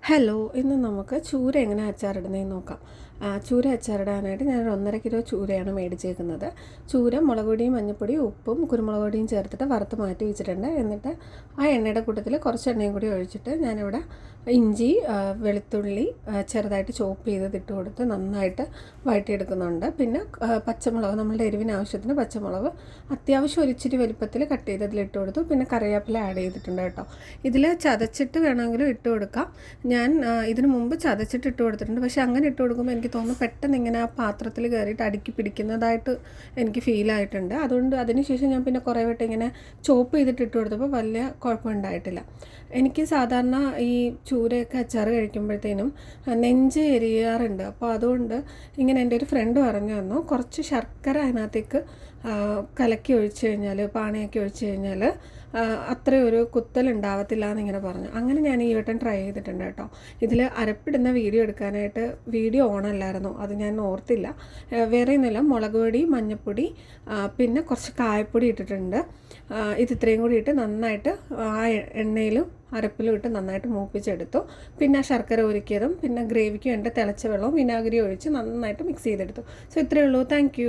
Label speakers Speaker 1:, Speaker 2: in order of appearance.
Speaker 1: Hello, ഇന്ന് നമുക്ക് ചൂര എങ്ങനെ അച്ചാറിടുന്നതെന്ന് നോക്കാം. ചൂര അച്ചാറിടാനായിട്ട് ഞാൻ 1.5 കിലോ ചൂരയാണ് മേടിച്ചേക്കുന്നത്. ചൂര മുളക് പൊടിയും മഞ്ഞൾപ്പൊടിയും ഉപ്പും കുരുമുളക് പൊടിയും ചേർത്തിട്ട് വറുത്ത് മാറ്റി വെച്ചിട്ടുണ്ട്. എന്നിട്ട് ആ എണ്ണയുടെ കൂട്ടത്തിൽ കുറച്ച് എണ്ണയും കൂടി ഒഴിച്ചിട്ട് ഞാനിവിടെ ഇഞ്ചി, വെളുത്തുള്ളി ചെറുതായിട്ട് ചോപ്പ് ചെയ്ത് ഇട്ട് കൊടുത്ത് നന്നായിട്ട് വഴറ്റിയെടുക്കുന്നുണ്ട്. പിന്നെ പച്ചമുളക്, നമ്മളുടെ എരിവിന് ആവശ്യത്തിന് പച്ചമുളക് അത്യാവശ്യം ഒരിച്ചിരി വലുപ്പത്തിൽ കട്ട് ചെയ്തതിലിട്ട് കൊടുത്തു. പിന്നെ കറിവേപ്പില ആഡ് ചെയ്തിട്ടുണ്ട് കേട്ടോ. ഇതിൽ ചതച്ചിട്ട് വേണമെങ്കിലും ഇട്ട് കൊടുക്കാം. ഞാൻ ഇതിനു മുമ്പ് ചതച്ചിട്ട് ഇട്ട് കൊടുത്തിട്ടുണ്ട്. പക്ഷേ അങ്ങനെ ഇട്ട് കൊടുക്കുമ്പോൾ എനിക്ക് തോന്നുന്നു പെട്ടെന്ന് ഇങ്ങനെ ആ പാത്രത്തിൽ കയറിയിട്ട് അടുക്കി പിടിക്കുന്നതായിട്ട് എനിക്ക് ഫീലായിട്ടുണ്ട്. അതുകൊണ്ട് അതിനുശേഷം ഞാൻ പിന്നെ കുറേ വട്ടം ഇങ്ങനെ ചോപ്പ് ചെയ്തിട്ട് ഇട്ട് കൊടുത്തപ്പോൾ വലിയ കുഴപ്പമുണ്ടായിട്ടില്ല. എനിക്ക് സാധാരണ ഈ ചൂരയൊക്കെ അച്ചാർ കഴിക്കുമ്പോഴത്തേനും നെഞ്ച് എരിയാറുണ്ട്. അപ്പോൾ അതുകൊണ്ട് ഇങ്ങനെ എൻ്റെ ഒരു ഫ്രണ്ട് പറഞ്ഞു തന്നു, കുറച്ച് ശർക്കര അതിനകത്തേക്ക് കലക്കി ഒഴിച്ച് കഴിഞ്ഞാൽ, പാണിയൊക്കെ ഒഴിച്ച് കഴിഞ്ഞാൽ അത്രയും ഒരു കുത്തലുണ്ടാവത്തില്ല എന്നിങ്ങനെ പറഞ്ഞു. അങ്ങനെ ഞാൻ ഈ വട്ടം ട്രൈ ചെയ്തിട്ടുണ്ട് കേട്ടോ. ഇതിൽ അരപ്പിടുന്ന വീഡിയോ എടുക്കാനായിട്ട് വീഡിയോ ഓണല്ലായിരുന്നു, അത് ഞാൻ ഓർത്തില്ല. വേറെ ഒന്നുമില്ല, മുളക് പൊടി, മഞ്ഞൾപ്പൊടി, പിന്നെ കുറച്ച് കായപ്പൊടി ഇട്ടിട്ടുണ്ട്. ഇത് ഇത്രയും കൂടി ഇട്ട് നന്നായിട്ട് ആ എണ്ണയിലും അരപ്പിലും ഇട്ട് നന്നായിട്ട് മൂപ്പിച്ചെടുത്തു. പിന്നെ ശർക്കര ഉരുക്കിയതും പിന്നെ ഗ്രേവിക്ക് വേണ്ട തിളച്ച വെള്ളവും വിനാഗിരി ഒഴിച്ച് നന്നായിട്ട് മിക്സ് ചെയ്തെടുത്തു. സോ ഇത്രയേ ഉള്ളൂ. താങ്ക്